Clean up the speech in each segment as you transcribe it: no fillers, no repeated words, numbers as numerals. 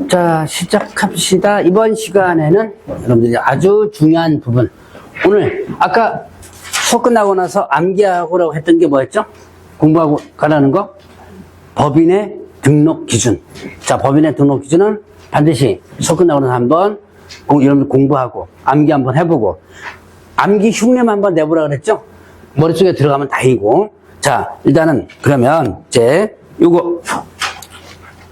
자, 시작합시다. 이번 시간에는 여러분들이 아주 중요한 부분. 오늘, 아까 수업 끝나고 나서 암기하고라고 했던 게 뭐였죠? 공부하고 가라는 거? 법인의 등록 기준. 자, 법인의 등록 기준은 반드시 수업 끝나고 나서 한번 여러분들 공부하고, 암기 한번 해보고, 암기 흉내만 한번 내보라 그랬죠? 머릿속에 들어가면 다행이고. 자, 일단은, 그러면, 이제,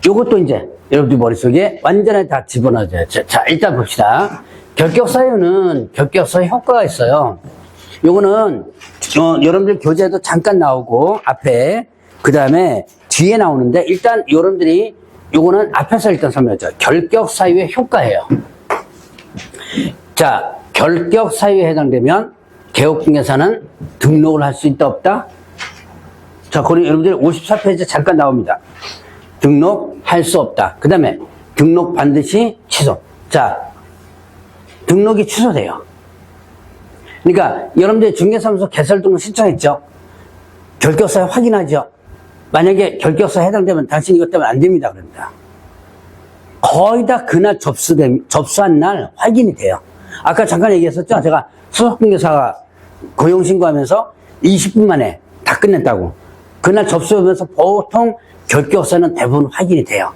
요것도 이제, 여러분들 머릿속에 완전히 다 집어넣어줘요. 자, 일단 봅시다. 결격사유는 결격사유 효과가 있어요. 요거는, 여러분들 교재에도 잠깐 나오고, 앞에, 그 다음에 뒤에 나오는데, 일단 여러분들이, 요거는 앞에서 일단 설명했죠. 결격사유의 효과예요. 자, 결격사유에 해당되면, 개업중개사는 등록을 할 수 있다, 없다? 자, 그럼 여러분들 54페이지 잠깐 나옵니다. 등록할 수 없다. 그 다음에 등록 반드시 취소. 자, 등록이 취소돼요. 그러니까 여러분들 중개사무소 개설 등록 신청했죠? 결격사유 확인하죠? 만약에 결격사유 해당되면 당신 이것 때문에 안 됩니다. 그럽니다. 거의 다 그날 접수한 날 확인이 돼요. 아까 잠깐 얘기했었죠? 제가 수석중개사가 고용신고하면서 20분 만에 다 끝냈다고. 그날 접수하면서 보통 결격사유는 대부분 확인이 돼요.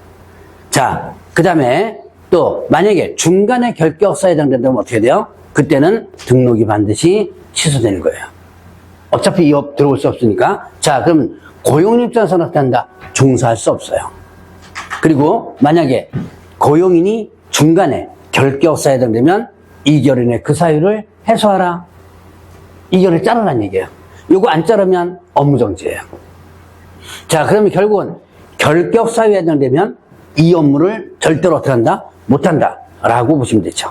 자, 그 다음에 또 만약에 중간에 결격사유에 해당된다면 어떻게 돼요? 그때는 등록이 반드시 취소되는 거예요. 어차피 이 업 들어올 수 없으니까. 자, 그럼 고용인 입장에서는 어떻게 한다? 종사할 수 없어요. 그리고 만약에 고용인이 중간에 결격사유에 해당되면 2개월 이내 그 사유를 해소하라. 2개월을 자르라는 얘기예요. 이거 안 자르면 업무정지예요. 자, 그러면 결국은 결격사유에 해당되면 이 업무를 절대로 어떻게 한다? 못한다. 라고 보시면 되죠.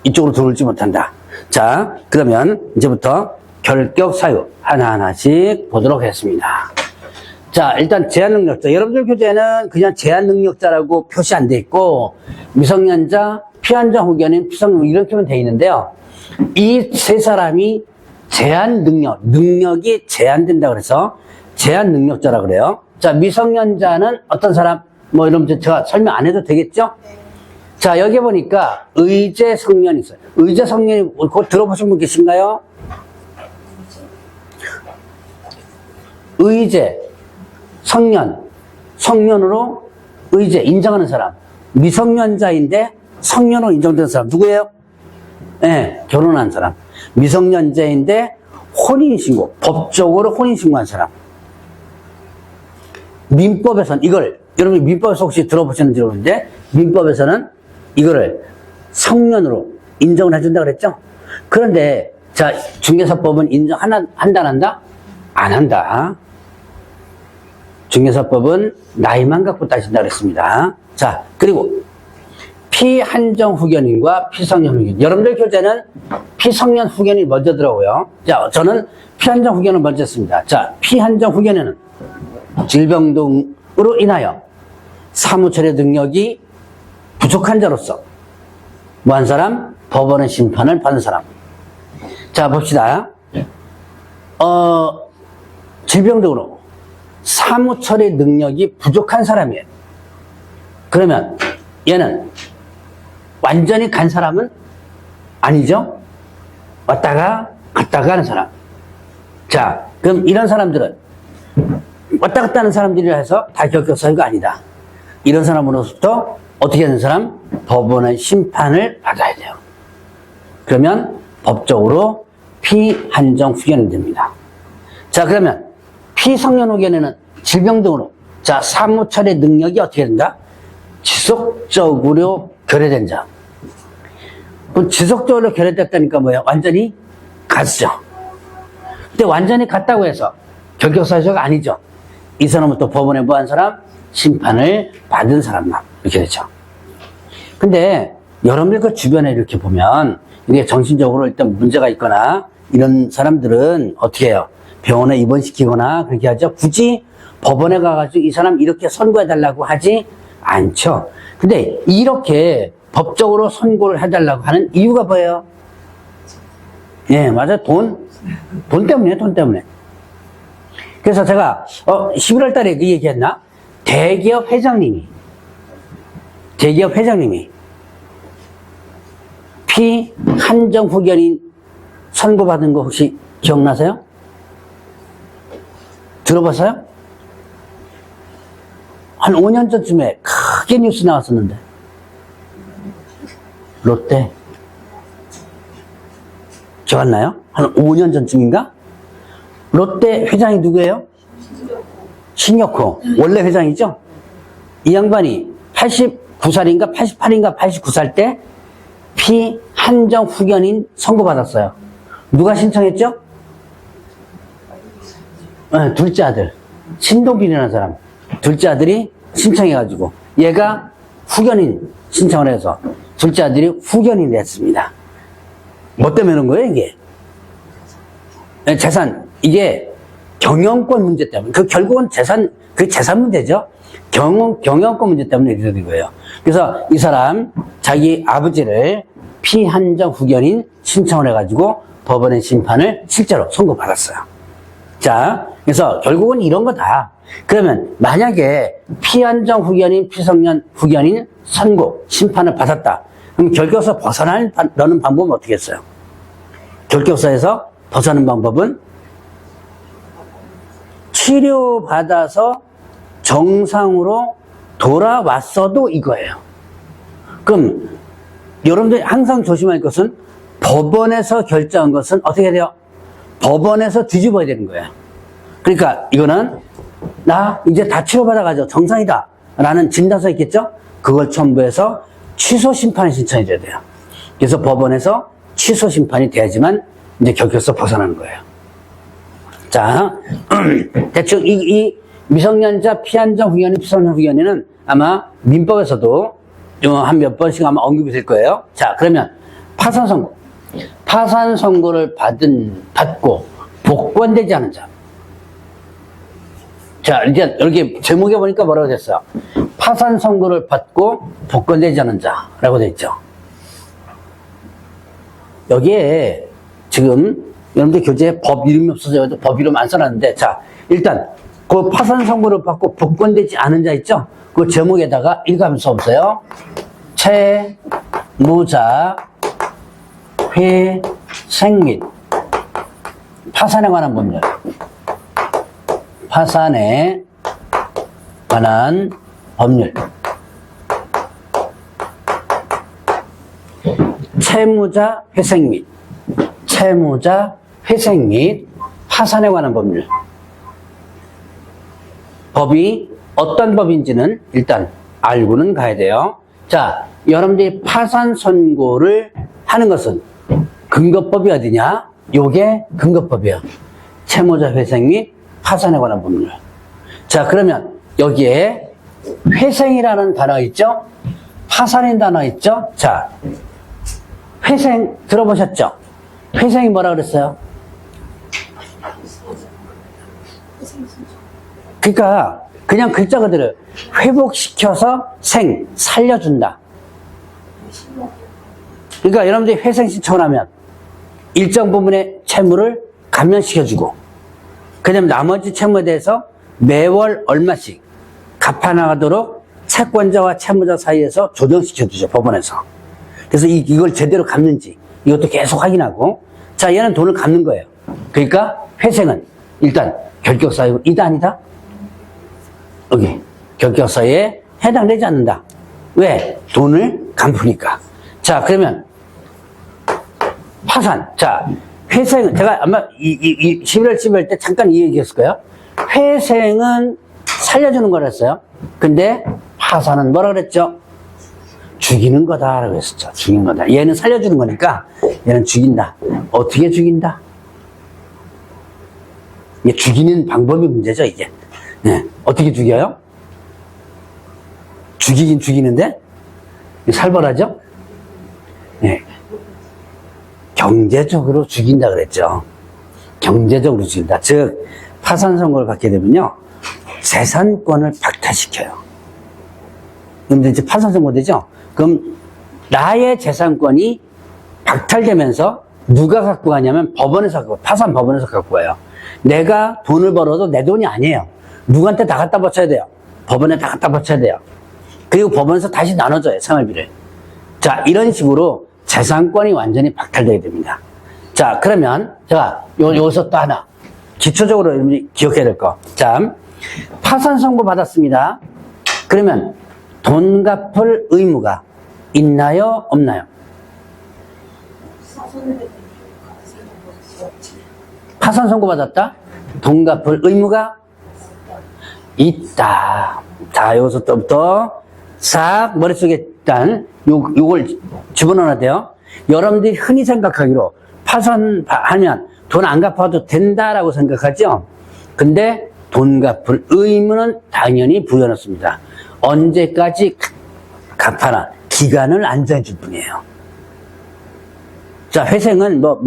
이쪽으로 들어올지 못한다. 자, 그러면 이제부터 결격사유 하나하나씩 보도록 하겠습니다. 자, 일단 제한능력자. 여러분들 교재에는 그냥 제한능력자라고 표시 안 돼 있고, 미성년자, 피한자 후견인, 피성능 이렇게만 돼 있는데요. 이 세 사람이 능력이 제한된다 그래서 제한능력자라 그래요. 자, 미성년자는 어떤 사람? 뭐 여러분 제가 설명 안 해도 되겠죠? 자, 여기 보니까 의제 성년이 있어요. 의제 성년이 곧 들어보신 분 계신가요? 의제 성년으로 의제 인정하는 사람. 미성년자인데 성년으로 인정된 사람 누구예요? 네, 결혼한 사람. 미성년자인데 혼인신고, 법적으로 혼인신고한 사람. 민법에서는 이걸, 여러분 민법에서 혹시 들어보셨는지 모르는데, 민법에서는 이거를 성년으로 인정을 해준다 그랬죠? 그런데, 자, 중개사법은 한다, 안 한다? 안 한다. 중개사법은 나이만 갖고 따진다 그랬습니다. 자, 그리고 피한정 후견인과 피성년 후견인. 여러분들 교재는 피성년 후견이 먼저 들어오고요. 자, 저는 피한정 후견을 먼저 했습니다. 자, 피한정 후견인은 질병 등으로 인하여 사무처리 능력이 부족한 자로서 뭐한 사람? 법원의 심판을 받은 사람. 자, 봅시다. 질병 등으로 사무처리 능력이 부족한 사람이에요. 그러면 얘는 완전히 간 사람은 아니죠? 왔다가 갔다가 하는 사람. 자, 그럼 이런 사람들은 왔다 갔다 하는 사람들이라 해서 다 결격사유가 아니다. 이런 사람으로부터 어떻게 하는 사람? 법원의 심판을 받아야 돼요. 그러면 법적으로 피한정 후견이 됩니다. 자, 그러면 피성년 후견에는 질병 등으로 자, 사무처리 능력이 어떻게 된다? 지속적으로 결여된 자. 그럼 지속적으로 결여됐다니까 뭐예요? 완전히 갔죠. 근데 완전히 갔다고 해서 결격사유가 아니죠. 이 사람은 또 법원에 뭐한 사람? 심판을 받은 사람만. 이렇게 되죠. 근데 여러분들 그 주변에 이렇게 보면 이게 정신적으로 일단 문제가 있거나 이런 사람들은 어떻게 해요? 병원에 입원시키거나 그렇게 하죠. 굳이 법원에 가가지고 이 사람 이렇게 선고해달라고 하지 않죠. 근데 이렇게 법적으로 선고를 해달라고 하는 이유가 뭐예요? 예, 맞아요. 돈 때문에, 돈 때문에. 그래서 제가, 11월 달에 그 얘기했나? 대기업 회장님이 대기업 회장님이 피한정 후견인 선고받은 거 혹시 기억나세요? 들어봤어요? 한 5년 전쯤에 크게 뉴스 나왔었는데. 롯데. 기억 안 나요? 한 5년 전쯤인가? 롯데 회장이 누구예요? 신혁호. 원래 회장이죠? 이 양반이 89살인가 88인가 89살 때 피한정 후견인 선고받았어요. 누가 신청했죠? 네, 둘째 아들. 신동빈이라는 사람. 둘째 아들이 신청해가지고 얘가 후견인 신청을 해서 둘째 아들이 후견인이 됐습니다. 뭐 때문에 그런 거예요, 이게? 재산, 이게 경영권 문제 때문에, 결국은 재산 문제죠. 경영권 문제 때문에 이렇게 된 거예요. 그래서 이 사람, 자기 아버지를 피한정 후견인 신청을 해가지고 법원의 심판을 실제로 선고받았어요. 자, 그래서 결국은 이런 거다. 그러면 만약에 피한정 후견인, 피성년 후견인 선고, 심판을 받았다. 그럼 결격서 벗어나는 방법은 어떻게 했어요? 결격서에서 벗어나는 방법은 치료받아서 정상으로 돌아왔어도 이거예요. 그럼 여러분들이 항상 조심할 것은 법원에서 결정한 것은 어떻게 해야 돼요? 법원에서 뒤집어야 되는 거예요. 그러니까 이거는 나 이제 다 치료받아가지고 정상이다 라는 진단서 있겠죠? 그걸 첨부해서 취소 심판을 신청해줘야 돼요. 그래서 법원에서 취소 심판이 돼야지만 이제 결격서 벗어나는 거예요. 자, 대충 이 미성년자 피한정 후견인, 피성년 후견인은 아마 민법에서도 한 몇 번씩 아마 언급이 될 거예요. 자, 그러면 파산 선고. 파산 선고를 받고 복권되지 않은 자. 자, 이제 여기 제목에 보니까 뭐라고 됐어요? 파산 선고를 받고 복권되지 않은 자라고 돼 있죠. 여기에 지금 여러분들 교재에 법 이름이 없어서 법 이름 안 써놨는데, 자, 일단 그 파산 선고를 받고 복권되지 않은 자 있죠? 그 제목에다가 일감수 없어요. 채무자 회생 및 파산에 관한 법률. 파산에 관한 법률. 채무자 회생 및 파산에 관한 법률. 법이 어떤 법인지는 일단 알고는 가야 돼요. 자, 여러분들이 파산 선고를 하는 것은 근거법이 어디냐? 요게 근거법이에요. 채무자 회생 및 파산에 관한 법률. 자, 그러면 여기에 회생이라는 단어가 있죠? 파산인 단어 있죠? 자, 회생 들어보셨죠? 회생이 뭐라 그랬어요? 그러니까 그냥 글자 그대로 회복시켜서 살려준다. 그러니까 여러분들이 회생 신청을 하면 일정 부분의 채무를 감면시켜주고, 그 다음에 나머지 채무에 대해서 매월 얼마씩 갚아나가도록 채권자와 채무자 사이에서 조정시켜주죠, 법원에서. 그래서 이걸 제대로 갚는지 이것도 계속 확인하고, 자, 얘는 돈을 갚는 거예요. 그러니까 회생은 일단 결격사유고 이다 아니다? 여기 결격사유에 해당되지 않는다. 왜? 돈을 갚으니까. 자, 그러면 파산. 자, 회생은 제가 아마 11월 12일 때 잠깐 이 얘기했을 거예요. 회생은 살려주는 거랬어요. 근데 파산은 뭐라 그랬죠? 죽이는 거다라고 했었죠. 죽이는 거다. 얘는 살려주는 거니까 얘는 죽인다. 어떻게 죽인다? 이게 죽이는 방법이 문제죠, 이게. 네. 어떻게 죽여요? 죽이긴 죽이는데 살벌하죠? 네. 경제적으로 죽인다 그랬죠. 경제적으로 죽인다. 즉 파산 선고를 받게 되면요, 재산권을 박탈시켜요. 근데 이제 파산 선고 되죠? 그럼 나의 재산권이 박탈되면서 누가 갖고 가냐면 법원에서 갖고, 파산 법원에서 갖고 가요. 내가 돈을 벌어도 내 돈이 아니에요. 누구한테 다 갖다 바쳐야 돼요. 법원에 다 갖다 바쳐야 돼요. 그리고 법원에서 다시 나눠줘요, 생활비를. 자, 이런 식으로 재산권이 완전히 박탈되게 됩니다. 자, 그러면 제가 여기서 또 하나 기초적으로 여러분이 기억해야 될 거. 자, 파산 선고 받았습니다. 그러면 돈 갚을 의무가 있나요, 없나요? 파산 선고 받았다? 돈 갚을 의무가 있다. 자, 여기서 또부터 싹 머릿속에 일단 요걸 집어넣어야 돼요. 여러분들이 흔히 생각하기로 파산하면 돈 안 갚아도 된다라고 생각하죠? 근데 돈 갚을 의무는 당연히 부여놓습니다. 언제까지 갚아라. 기간을 안 정해줄 뿐이에요. 자, 회생은 뭐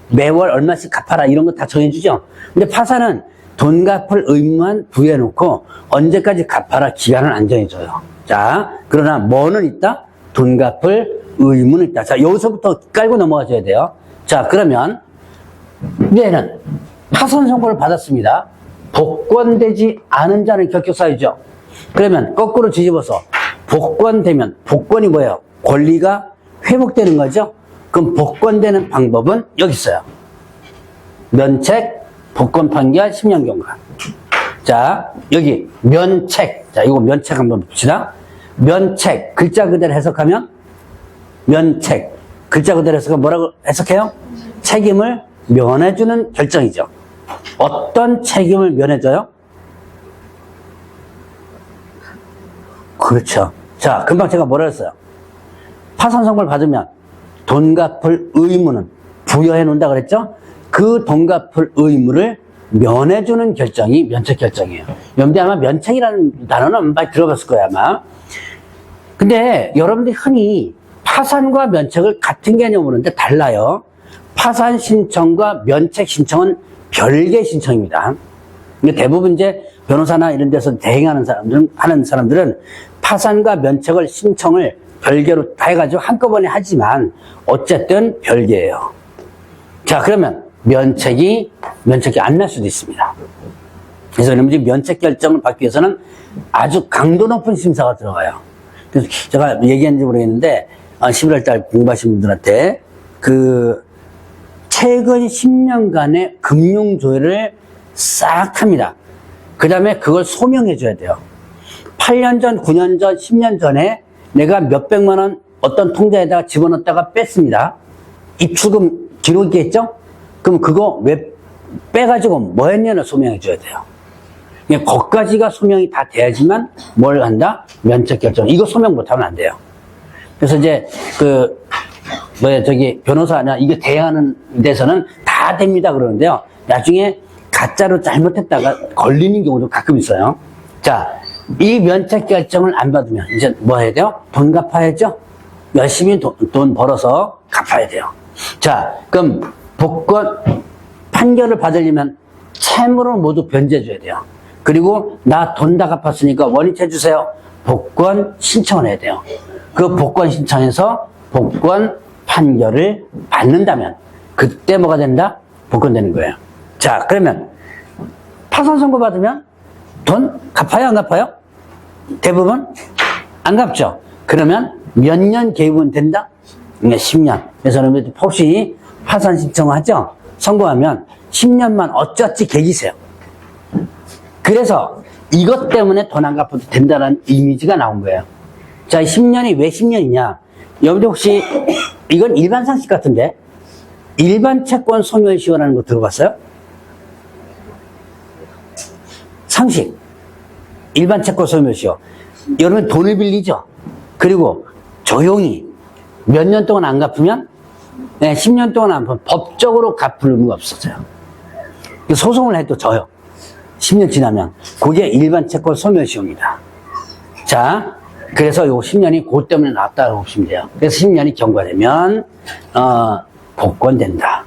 매월 얼마씩 갚아라 이런 거 다 정해주죠. 근데 파산은 돈 갚을 의무만 부여해놓고 언제까지 갚아라 기간을 안 정해줘요. 자, 그러나 뭐는 있다? 돈 갚을 의무는 있다. 자, 여기서부터 깔고 넘어가 줘야 돼요. 자, 그러면 이제는 파산 선고를 받았습니다. 복권되지 않은 자는 격격사유죠. 그러면 거꾸로 뒤집어서 복권되면 복권이 뭐예요? 권리가 회복되는 거죠. 그럼 복권되는 방법은 여기 있어요. 면책, 복권 판결, 10년 경과. 자, 여기 면책. 자, 이거 면책 한번 봅시다. 면책, 글자 그대로 해석하면 면책. 글자 그대로 해석하면 뭐라고 해석해요? 책임을 면해주는 결정이죠. 어떤 책임을 면해줘요? 그렇죠. 자, 금방 제가 뭐라 했어요? 파산 선고를 받으면 돈 갚을 의무는 부여해 놓는다 그랬죠? 그 돈 갚을 의무를 면해주는 결정이 면책 결정이에요. 여러분들 아마 면책이라는 단어는 많이 들어봤을 거예요, 아마. 근데 여러분들이 흔히 파산과 면책을 같은 개념으로 하는데 달라요. 파산 신청과 면책 신청은 별개 신청입니다. 대부분 이제 변호사나 이런 데서 대행하는 사람들은 파산과 면책을 신청을 별개로 다 해가지고 한꺼번에 하지만 어쨌든 별개예요. 자, 그러면 면책이 안 날 수도 있습니다. 그래서 여러분들이 면책 결정을 받기 위해서는 아주 강도 높은 심사가 들어가요. 그래서 제가 얘기했는지 모르겠는데 11월 달 공부하신 분들한테 최근 10년간의 금융조회를 싹 합니다. 그 다음에 그걸 소명해 줘야 돼요. 8년 전, 9년 전, 10년 전에 내가 몇백만 원 어떤 통장에다가 집어넣었다가 뺐습니다. 입출금 기록이 있겠죠? 그럼 그거 왜 빼가지고 뭐 했냐를 소명해 줘야 돼요. 거기까지가 소명이 다 돼야지만 뭘 한다? 면책 결정. 이거 소명 못하면 안 돼요. 그래서 이제 변호사나 이게 대행하는 데서는 다 됩니다 그러는데요. 나중에 가짜로 잘못했다가 걸리는 경우도 가끔 있어요. 자, 이 면책 결정을 안 받으면 이제 뭐 해야 돼요? 돈 갚아야죠? 열심히 돈 벌어서 갚아야 돼요. 자, 그럼 복권 판결을 받으려면 채무를 모두 변제해줘야 돼요. 그리고 나 돈 다 갚았으니까 원위치 해주세요. 복권 신청을 해야 돼요. 그 복권 신청해서 복권 판결을 받는다면 그때 뭐가 된다? 복권되는 거예요. 자, 그러면 파산 선고 받으면 돈 갚아요, 안 갚아요? 대부분 안 갚죠. 그러면 몇 년 개입은 된다? 10년. 그래서 여러분들 혹시 파산 신청하죠? 선고하면 10년만 어쩌지 개기세요. 그래서 이것 때문에 돈 안 갚아도 된다는 이미지가 나온 거예요. 자, 10년이 왜 10년이냐? 여러분들 혹시 이건 일반 상식 같은데 일반 채권 소멸시효라는 거 들어봤어요? 상식. 일반 채권 소멸시효. 여러분 돈을 빌리죠? 그리고 조용히 몇 년 동안 안 갚으면 10년 동안 안 갚으면 법적으로 갚을 의무가 없어져요. 소송을 해도 져요. 10년 지나면. 그게 일반 채권 소멸시효입니다. 자, 그래서 요 10년이 그것 때문에 나왔다고 보시면 돼요. 그래서 10년이 경과되면 복권된다.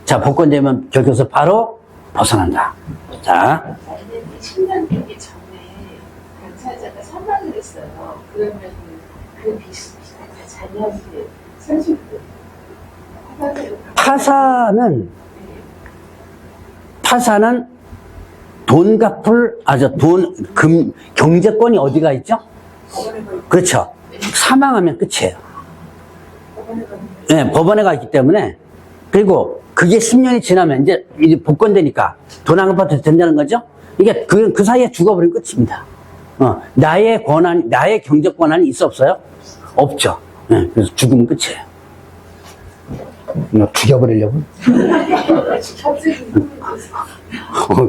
자, 복권되면 결국에서 바로 벗어난다. 자, 10년 되기 전에 당사자가 선망을 했어요. 그러면 그 빚이 자녀한테 선수들 파산은 돈 갚을 경제권이 어디가 있죠? 그렇죠. 사망하면 끝이에요. 법원에 가는 네, 법원에 가 있기 때문에. 그리고 그게 10년이 지나면 이제 복권되니까 돈 안 갚아도 된다는 거죠. 이게 그 사이에 죽어버리면 끝입니다. 나의 권한, 나의 경제적 권한이 있어 없어요? 없죠. 네, 그래서 죽으면 끝이에요. 뭐 죽여버리려고?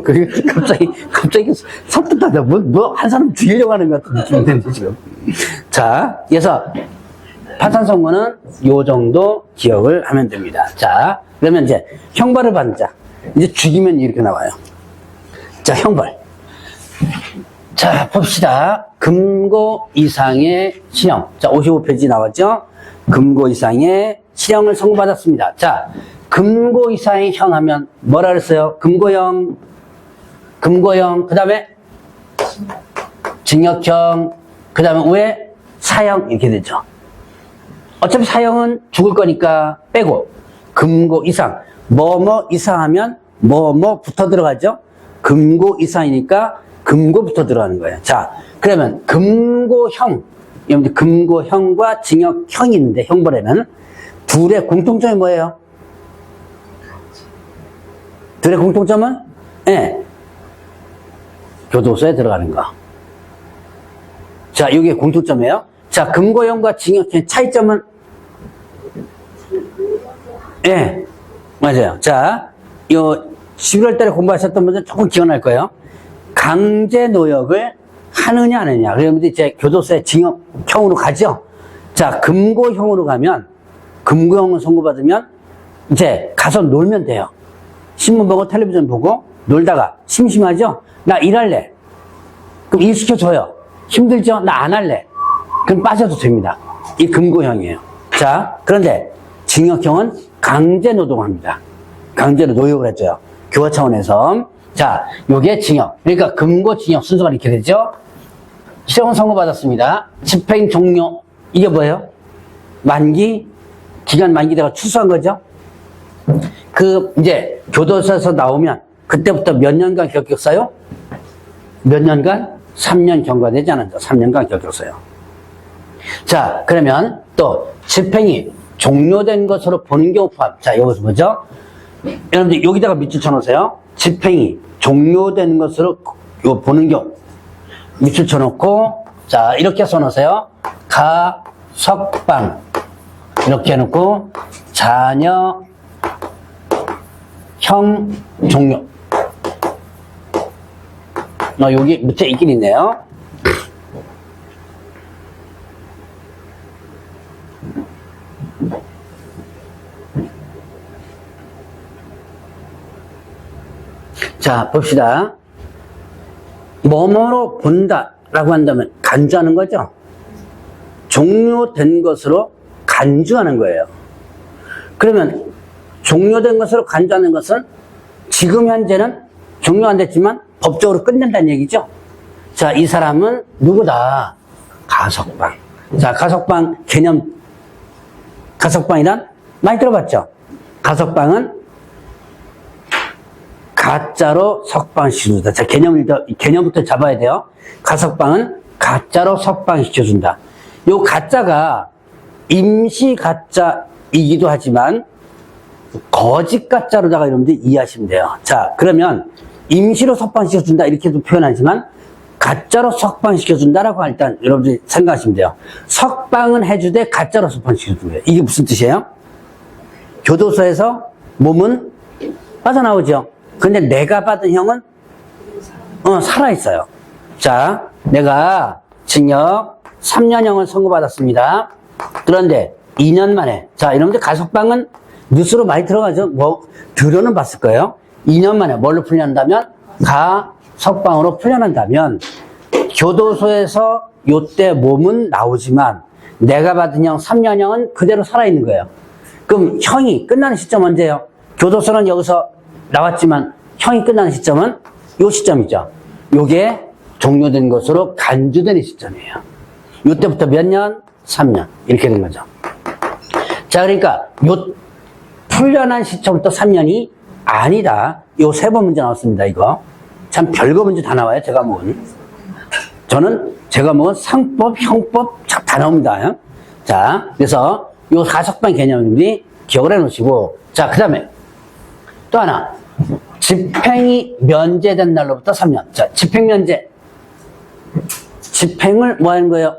그게 갑자기 섬뜩하다. 한 사람 죽이려고 하는 것 같은 느낌이 드는데, 지금. 자, 그래서 파산 선고는 요 정도 기억을 하면 됩니다. 자, 그러면 이제 형벌을 받는 자. 이제 죽이면 이렇게 나와요. 자, 형벌. 자, 봅시다. 금고 이상의 실형. 자, 55페이지 나왔죠? 금고 이상의 실형을 선고받았습니다. 자, 금고 이상의 형 하면 뭐라 그랬어요? 금고형, 그 다음에 징역형, 그 다음에 왜? 사형, 이렇게 되죠. 어차피 사형은 죽을 거니까 빼고, 금고 이상. 뭐뭐 이상하면 뭐뭐 붙어 들어가죠? 금고 이상이니까 금고부터 들어가는 거예요. 자, 그러면 금고형, 여러분들 금고형과 징역형이 있는데 형벌에는 둘의 공통점이 뭐예요? 둘의 공통점은 네, 교도소에 들어가는 거. 자, 이게 공통점이에요. 자, 금고형과 징역형의 차이점은 예, 네, 맞아요. 자, 요 11월 달에 공부하셨던 분들 조금 기억날 거예요. 강제 노역을 하느냐 안 하느냐. 그러면 이제 교도소에 징역형으로 가죠. 자, 금고형으로 가면 금고형을 선고받으면 이제 가서 놀면 돼요. 신문 보고 텔레비전 보고 놀다가 심심하죠? 나 일할래. 그럼 일 시켜줘요. 힘들죠? 나 안 할래. 그럼 빠져도 됩니다. 이 금고형이에요. 자, 그런데 징역형은 강제 노동합니다. 강제로 노역을 해줘요. 교화 차원에서. 자, 요게 징역. 그러니까 금고 징역 순서가 이렇게 되죠. 실형 선고받았습니다. 집행 종료. 이게 뭐예요? 만기, 기간 만기다가 추수한 거죠. 이제 교도소에서 나오면 그때부터 몇 년간 격격사요? 몇 년간? 3년 경과되지 않았죠. 3년간 격격사요. 자, 그러면 또 집행이 종료된 것으로 보는 경우 포함. 자, 여기서 뭐죠? 여러분들 여기다가 밑줄 쳐놓으세요. 집행이 종료된 것으로 보는 경우 밑줄 쳐놓고, 자, 이렇게 써놓으세요. 가석방 이렇게 해놓고 자녀 형 종료. 여기 밑에 있긴 있네요. 자, 봅시다. 뭐뭐로 본다라고 한다면 간주하는 거죠. 종료된 것으로 간주하는 거예요. 그러면 종료된 것으로 간주하는 것은 지금 현재는 종료 안 됐지만 법적으로 끝낸다는 얘기죠. 자, 이 사람은 누구다? 가석방. 자, 가석방 개념, 가석방이란 많이 들어봤죠? 가석방은 가짜로 석방시켜준다. 자, 개념부터 잡아야 돼요. 가석방은 가짜로 석방시켜준다. 요 가짜가 임시 가짜이기도 하지만 거짓 가짜로다가 여러분들 이해하시면 돼요. 자, 그러면 임시로 석방시켜준다 이렇게도 표현하지만 가짜로 석방시켜준다라고 일단 여러분들이 생각하시면 돼요. 석방은 해주되 가짜로 석방시켜주는 거예요. 이게 무슨 뜻이에요? 교도소에서 몸은 빠져나오죠. 근데 내가 받은 형은 살아있어요. 자, 내가 징역 3년형을 선고받았습니다. 그런데 2년 만에, 자, 여러분들 가석방은 뉴스로 많이 들어가죠. 들어는 봤을 거예요. 2년 만에 뭘로 풀려난다면 가석방으로 풀려난다면 교도소에서 요때 몸은 나오지만 내가 받은 형 3년형은 그대로 살아있는 거예요. 그럼 형이 끝나는 시점 언제예요? 교도소는 여기서 나왔지만 형이 끝나는 시점은 요 시점이죠. 요게 종료된 것으로 간주되는 시점이에요. 요때부터 몇 년? 3년. 이렇게 된 거죠. 자, 그러니까 요 풀려난 시점부터 3년이 아니다. 요 세 번 문제 나왔습니다. 이거 참 별거 문제 다 나와요. 제가 본. 저는 제가 뭐 상법, 형법 다 나옵니다. 자, 그래서 요 가석방 개념이 기억을 해 놓으시고, 자, 그 다음에 또 하나. 집행이 면제된 날로부터 3년. 자, 집행면제. 집행을 뭐 하는 거예요?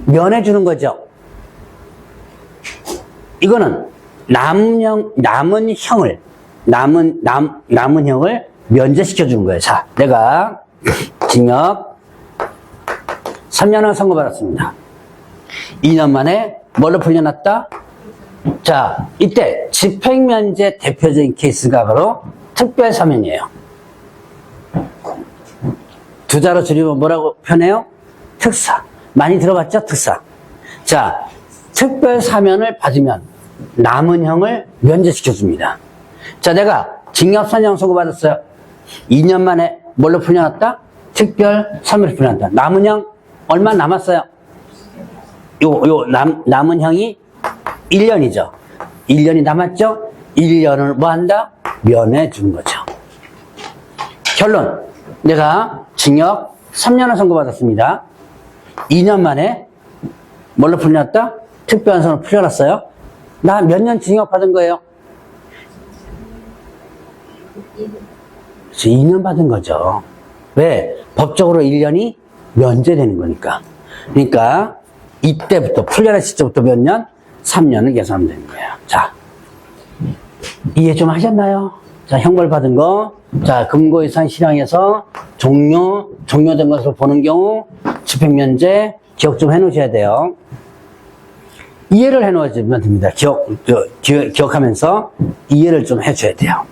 면해주는 거죠. 이거는 남은 형을 면제시켜주는 거예요. 자, 내가 징역 3년을 선고받았습니다. 2년 만에 뭘로 풀려났다? 자, 이때 집행면제 대표적인 케이스가 바로 특별사면이에요. 두 자로 줄이면 뭐라고 표현해요? 특사. 많이 들어봤죠? 특사. 자, 특별사면을 받으면 남은 형을 면제시켜줍니다. 자, 내가 징역 4년 선고받았어요. 2년 만에 뭘로 풀려났다? 특별사면을 풀려났다. 남은 형 얼마 남았어요? 남은 형이 1년이죠. 1년이 남았죠? 1년을 뭐 한다? 면해 주는 거죠. 결론. 내가 징역 3년을 선고받았습니다. 2년 만에 뭘로 풀려났다? 특별한선으로 풀려났어요. 나 몇 년 징역 받은 거예요? 2년 받은 거죠. 왜? 법적으로 1년이 면제되는 거니까. 그러니까 이때부터 풀려난 시점부터 몇 년? 3년을 계산하면 되는 거예요. 자, 이해 좀 하셨나요? 자, 형벌 받은 거, 자, 금고 이상 실형에서 종료된 것으로 보는 경우 집행면제 기억 좀 해놓으셔야 돼요. 이해를 해놓으시면 됩니다. 기억하면서 이해를 좀 해줘야 돼요.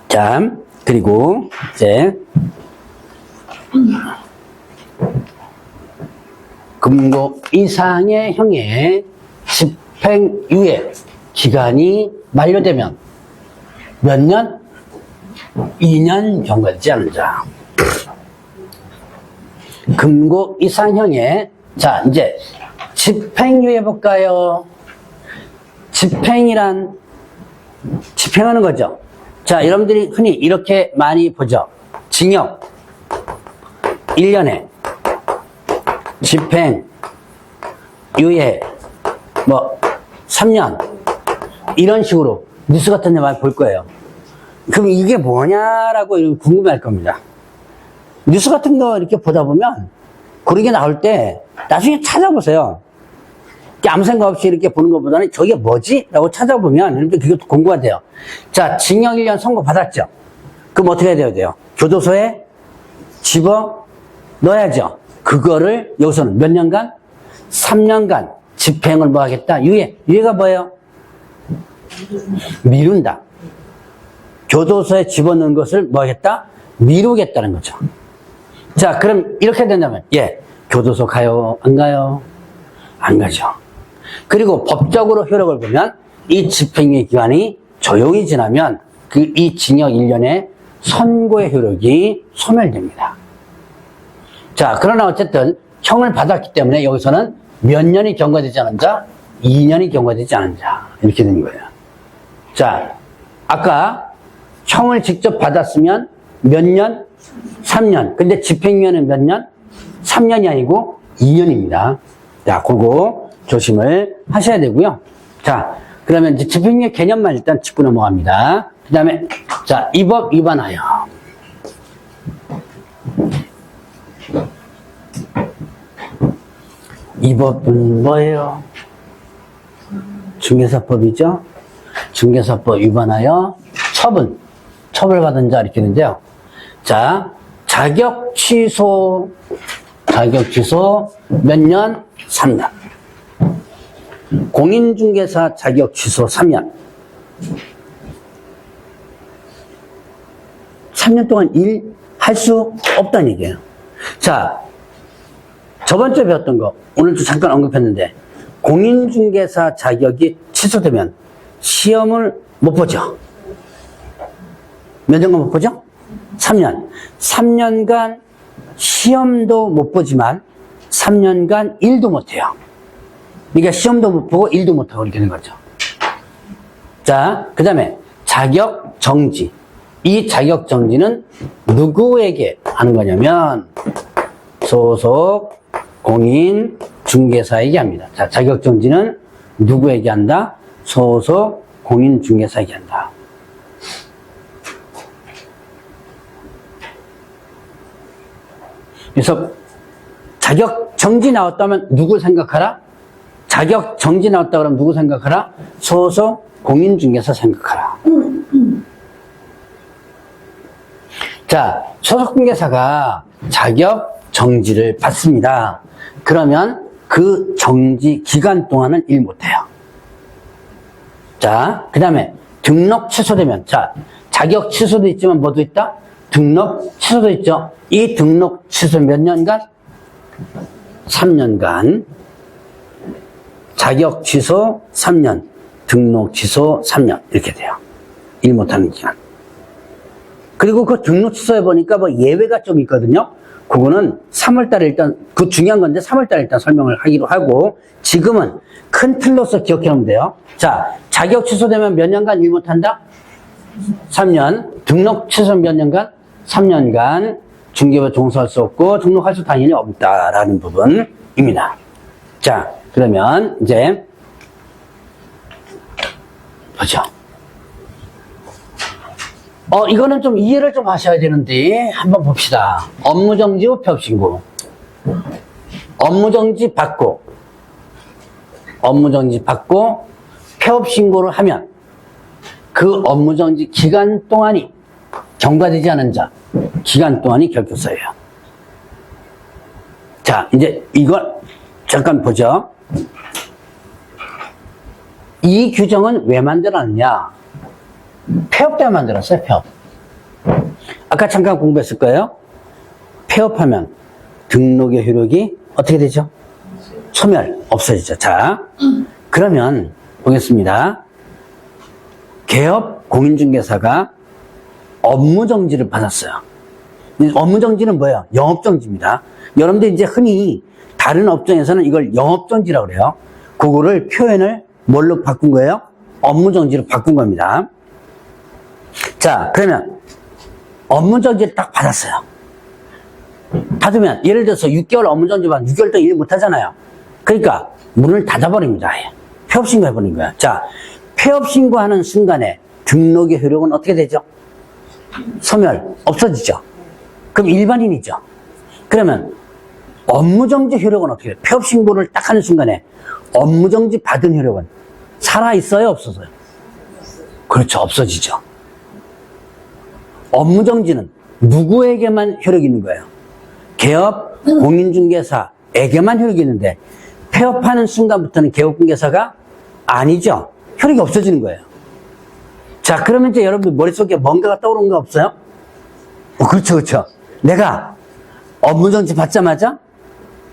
자, 그리고 이제 금고 이상의 형의 집행유예 기간이 만료되면 몇 년? 2년 경과되지 않은 자. 금고 이상형의, 자, 이제 집행유예 볼까요? 집행이란 집행하는 거죠. 자, 여러분들이 흔히 이렇게 많이 보죠. 징역 1년에 집행 유예 뭐 3년 이런 식으로 뉴스 같은 데 많이 볼 거예요. 그럼 이게 뭐냐라고 궁금해할 겁니다. 뉴스 같은 거 이렇게 보다 보면 그런 게 나올 때 나중에 찾아보세요. 아무 생각 없이 이렇게 보는 것보다는 저게 뭐지? 라고 찾아보면 여러분들 그게 공부가 돼요. 자, 징역 1년 선고 받았죠? 그럼 어떻게 해야 돼요? 교도소에 집어 넣어야죠. 그거를 여기서는 몇 년간? 3년간 집행을 뭐 하겠다? 유예가 뭐예요? 미룬다. 교도소에 집어넣은 것을 뭐 하겠다? 미루겠다는 거죠. 자, 그럼 이렇게 된다면, 교도소 가요? 안 가요? 안 가죠. 그리고 법적으로 효력을 보면 이 집행유예 기간이 조용히 지나면 이 징역 1년의 선고의 효력이 소멸됩니다. 자, 그러나 어쨌든 형을 받았기 때문에 여기서는 몇 년이 경과되지 않은 자? 2년이 경과되지 않은 자. 이렇게 되는 거예요. 자, 아까 형을 직접 받았으면 몇 년? 3년. 근데 집행유예는 몇 년? 3년이 아니고 2년입니다. 자, 그거 조심을 하셔야 되고요. 자, 그러면 이제 집행유예 개념만 일단 짚고 넘어갑니다. 그 다음에, 자, 이 법 위반하여. 이 법은 뭐예요? 중개사법이죠? 중개사법 위반하여 처벌받은 자 이렇게 되는데요. 자, 자격 취소 몇 년? 3년. 공인중개사 자격 취소 3년. 3년 동안 일 할 수 없다는 얘기예요. 자, 저번 주에 배웠던 거, 오늘도 잠깐 언급했는데, 공인중개사 자격이 취소되면 시험을 못 보죠. 몇 년간 못 보죠? 3년. 3년간 시험도 못 보지만 3년간 일도 못 해요. 그러니까 시험도 못 보고 일도 못 하고 이렇게 되는 거죠. 자, 그 다음에 자격 정지. 이 자격 정지는 누구에게 하는 거냐면 소속 공인 중개사에게 합니다. 자, 자격정지는 누구에게 한다? 소속 공인 중개사에게 한다. 그래서 자격정지 나왔다면 누구 생각하라? 자격정지 나왔다 그러면 누구 생각하라? 소속 공인중개사 생각하라. 자, 소속중개사가 자격정지를 받습니다. 그러면 그 정지 기간 동안은 일 못해요. 자, 그 다음에 등록 취소되면, 자, 자격 취소도 있지만 뭐도 있다? 등록 취소도 있죠. 이 등록 취소 몇 년간? 3년간. 자격 취소 3년, 등록 취소 3년 이렇게 돼요. 일 못하는 기간. 그리고 그 등록 취소해 보니까 뭐 예외가 좀 있거든요. 그거는 3월달에 일단 그 중요한 건데 3월달에 일단 설명을 하기로 하고 지금은 큰 틀로서 기억해 놓으면 돼요. 자, 자격 취소되면 몇 년간 일 못한다? 3년. 등록 취소 몇 년간? 3년간 중개업에 종사할 수 없고 등록할 수 당연히 없다라는 부분입니다. 자, 그러면 이제 보죠. 이거는 좀 이해를 좀 하셔야 되는데 한번 봅시다. 업무정지 후 폐업신고. 업무정지 받고 폐업신고를 하면 그 업무정지 기간 동안이 경과되지 않은 자 기간 동안이 결격사유예요. 자, 이제 이걸 잠깐 보죠. 이 규정은 왜 만들었느냐? 폐업 때문에 만들었어요, 폐업. 아까 잠깐 공부했을 거예요. 폐업하면 등록의 효력이 어떻게 되죠? 소멸, 없어지죠. 자, 그러면 보겠습니다. 개업 공인중개사가 업무정지를 받았어요. 업무정지는 뭐예요? 영업정지입니다. 여러분들 이제 흔히 다른 업종에서는 이걸 영업정지라고 그래요. 그거를 표현을 뭘로 바꾼 거예요? 업무정지로 바꾼 겁니다. 자, 그러면 업무정지를 딱 받았어요. 받으면 예를 들어서 6개월 업무정지 받으면 6개월 동안 일 못하잖아요. 그러니까 문을 닫아버립니다. 아예. 폐업신고 해버린 거야. 자, 폐업신고하는 순간에 등록의 효력은 어떻게 되죠? 소멸, 없어지죠. 그럼 일반인이죠. 그러면 업무정지 효력은 어떻게 돼요? 폐업신고를 딱 하는 순간에 업무정지 받은 효력은 살아있어요? 없어서요? 그렇죠. 없어지죠. 업무정지는 누구에게만 효력이 있는 거예요? 개업 공인중개사에게만 효력이 있는데 폐업하는 순간부터는 개업공개사가 아니죠. 효력이 없어지는 거예요. 자, 그러면 이제 여러분들 머릿속에 뭔가가 떠오르는 거 없어요? 그렇죠, 그렇죠. 내가 업무정지 받자마자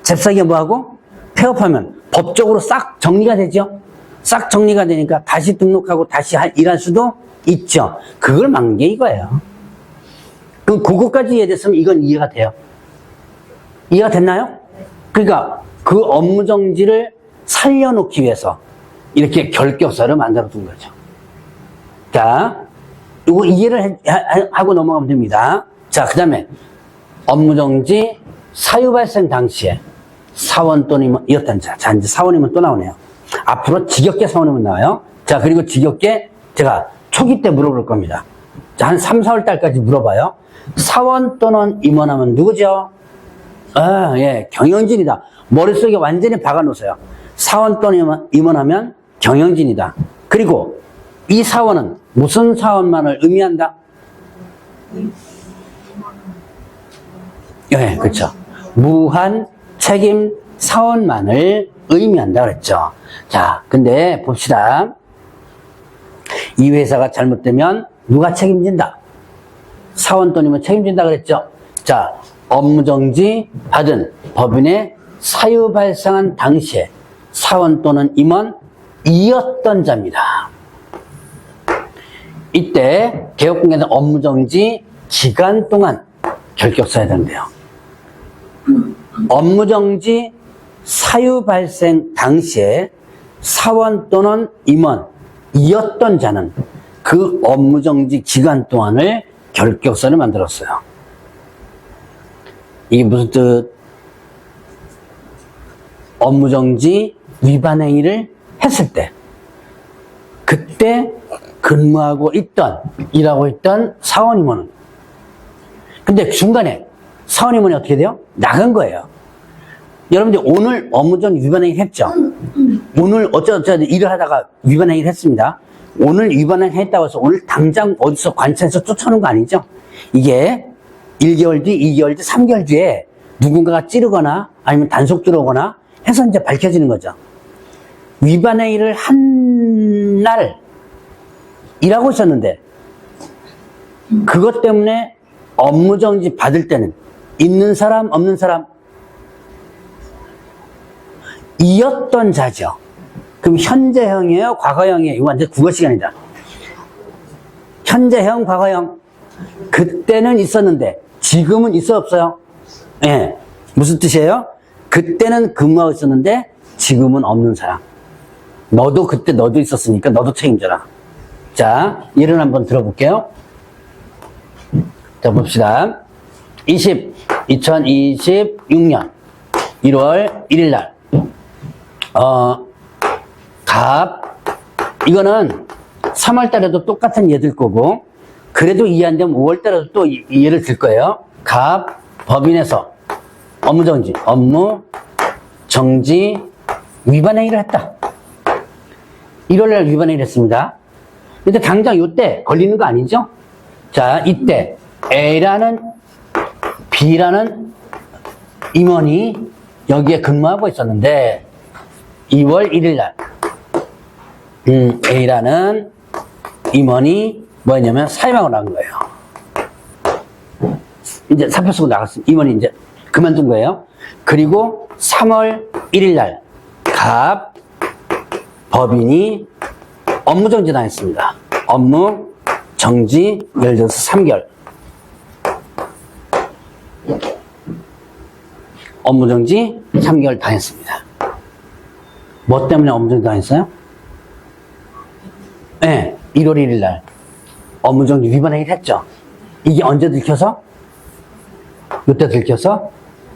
잽싸게 뭐하고 폐업하면 법적으로 싹 정리가 되죠. 싹 정리가 되니까 다시 등록하고 다시 일할 수도 있죠. 그걸 막는 게 이거예요. 그럼 그것까지 이해됐으면 이건 이해가 돼요. 이해가 됐나요? 그러니까 그 업무정지를 살려놓기 위해서 이렇게 결격서를 만들어 둔 거죠. 자, 이거 이해를 하고 넘어가면 됩니다. 자, 그 다음에 업무정지 사유 발생 당시에 사원 또는 이었던 자. 자, 이제 사원이면 또 나오네요. 앞으로 지격계 사원이면 나와요. 자, 그리고 지격계 제가 초기 때 물어볼 겁니다. 자, 한 3, 4월 달까지 물어봐요. 사원 또는 임원하면 누구죠? 아, 예, 경영진이다. 머릿속에 완전히 박아놓으세요. 사원 또는 임원하면 경영진이다. 그리고 이 사원은 무슨 사원만을 의미한다? 예, 그렇죠. 무한 책임 사원만을 의미한다 그랬죠. 자, 근데 봅시다. 이 회사가 잘못되면 누가 책임진다? 사원 또는 책임진다 그랬죠. 자, 업무정지 받은 법인의 사유 발생한 당시에 사원 또는 임원이었던 자입니다. 이때 개업공개는 업무정지 기간 동안 결격서야 된대요. 업무정지 사유 발생 당시에 사원 또는 임원이었던 자는 그 업무정지 기간 동안을 결격서를 만들었어요. 이게 무슨 뜻? 업무정지 위반 행위를 했을 때, 그때 근무하고 있던, 일하고 있던 사원임원은, 근데 중간에 사원임원이 어떻게 돼요? 나간 거예요. 여러분들 오늘 업무정지 위반 행위를 했죠? 오늘 어쩌고저쩌고 일을 하다가 위반 행위를 했습니다. 오늘 위반 행위 했다고 해서 오늘 당장 어디서 관찰해서 쫓아오는 거 아니죠? 이게 1개월 뒤, 2개월 뒤, 3개월 뒤에 누군가가 찌르거나 아니면 단속 들어오거나 해서 이제 밝혀지는 거죠. 위반 행위를 한 날 일하고 있었는데 그것 때문에 업무정지 받을 때는 있는 사람, 없는 사람? 이었던 자죠. 그럼 현재형이에요? 과거형이에요? 이거 완전 국어 시간이다. 현재형, 과거형. 그때는 있었는데 지금은 있어 없어요? 예. 네. 무슨 뜻이에요? 그때는 근무하고 있었는데 지금은 없는 사람. 너도 그때 너도 있었으니까 너도 책임져라. 자, 예를 한번 들어볼게요. 자, 봅시다. 2026년 1월 1일 날, 이거는 3월 달에도 똑같은 예들 거고, 그래도 이해 안 되면 5월 달에도 또 예를 들 거예요. 법인에서 업무정지 위반 행위를 했다. 1월 날 위반 행위를 했습니다. 근데 당장 이때 걸리는 거 아니죠? 자, 이때 B라는 임원이 여기에 근무하고 있었는데 2월 1일 날 A라는 임원이 뭐였냐면 사임하고 나간 거예요. 이제 사표 쓰고 나갔어요. 임원이 이제 그만둔 거예요. 그리고 3월 1일 날 법인이 업무정지 당했습니다. 업무정지 예를 들어서 3개월. 업무정지 3개월 당했습니다. 뭐 때문에 업무정지 당했어요? 네, 1월 1일 날 업무정지 위반 행위를 했죠. 이게 언제 들켜서? 이때 들켜서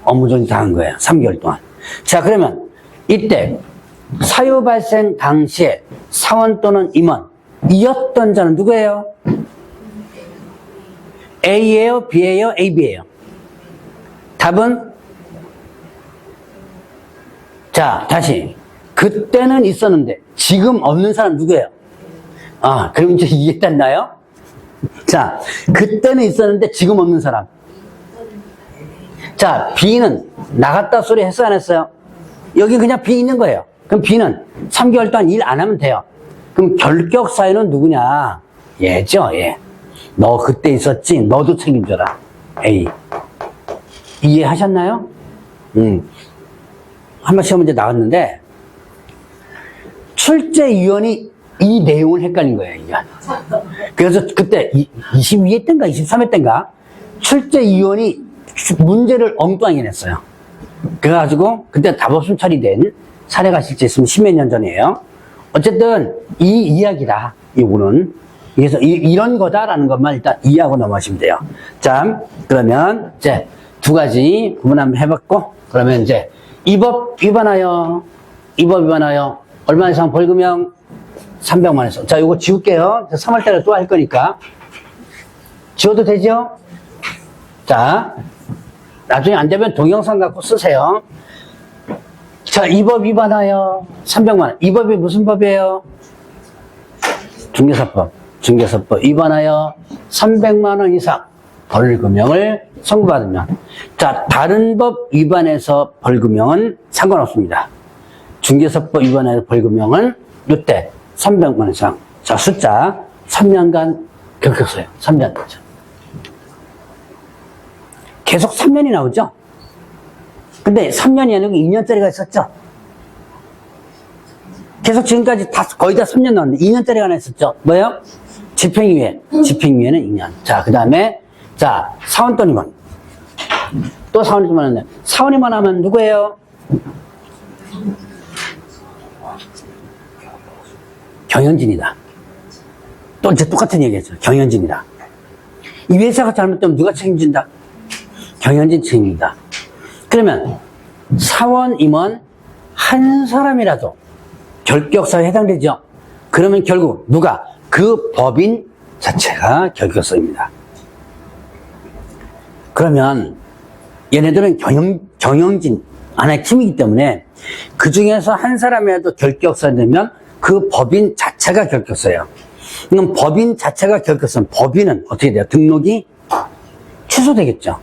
업무정지 당한 거예요. 3개월 동안. 자, 그러면 이때 사유 발생 당시에 사원 또는 임원이었던 자는 누구예요? A예요? B예요? AB예요? 답은? 자, 다시. 그때는 있었는데 지금 없는 사람 누구예요? 그럼 이제 이해됐나요? 자, 그때는 있었는데 지금 없는 사람. 자, B는 나갔다 소리 했어, 안 했어요? 여기 그냥 B 있는 거예요. 그럼 B는 3개월 동안 일 안 하면 돼요. 그럼 결격 사유는 누구냐? 얘죠, 얘. 너 그때 있었지? 너도 책임져라. A. 이해하셨나요? 한번 시험 문제 나왔는데, 출제위원이 이 내용을 헷갈린 거예요, 이게. 그래서 그때 22회 때인가 23회 때인가 출제위원이 문제를 엉뚱하게 냈어요. 그래가지고 그때 답없음 처리된 사례가 실제 있으면 10몇 년 전이에요. 어쨌든 이 이야기다, 이거는. 그래서 이런 거다라는 것만 일단 이해하고 넘어가시면 돼요. 자, 그러면 이제 두 가지 구분 한번 해봤고, 그러면 이제 이 법 위반하여 얼마 이상 벌금형 300만 원에서. 자, 요거 지울게요. 3월달에 또 할 거니까 지워도 되죠? 자, 나중에 안 되면 동영상 갖고 쓰세요. 자, 이 법 위반하여 300만 원. 이 법이 무슨 법이에요? 중개사법 위반하여 300만 원 이상 벌금형을 선고받으면, 자, 다른 법 위반해서 벌금형은 상관없습니다. 중개사법 위반해서 벌금형은 이때 300만 원 이상. 자, 숫자 3년간 겪었어요. 3년. 계속 3년이 나오죠? 근데 3년이 아니고 2년짜리가 있었죠? 계속 지금까지 거의 다 3년 나왔는데 2년짜리가 하나 있었죠? 뭐요? 집행유예. 집행유예는 2년. 자, 그 다음에, 자, 사원 또는 임원. 또 사원 임원 하는데, 사원 임원 하면 누구예요? 경영진이다. 또 이제 똑같은 얘기했죠. 경영진이다. 이 회사가 잘못되면 누가 책임진다? 경영진 책임진다. 그러면 사원 임원 한 사람이라도 결격사유에 해당되죠. 그러면 결국 누가? 그 법인 자체가 결격사유입니다. 그러면 얘네들은 경영진 하나의 팀이기 때문에 그 중에서 한 사람이라도 결격사유 되면 그 법인 자체가 결격사예요. 그럼 법인 자체가 결격사면 법인은 어떻게 돼요? 등록이 취소되겠죠.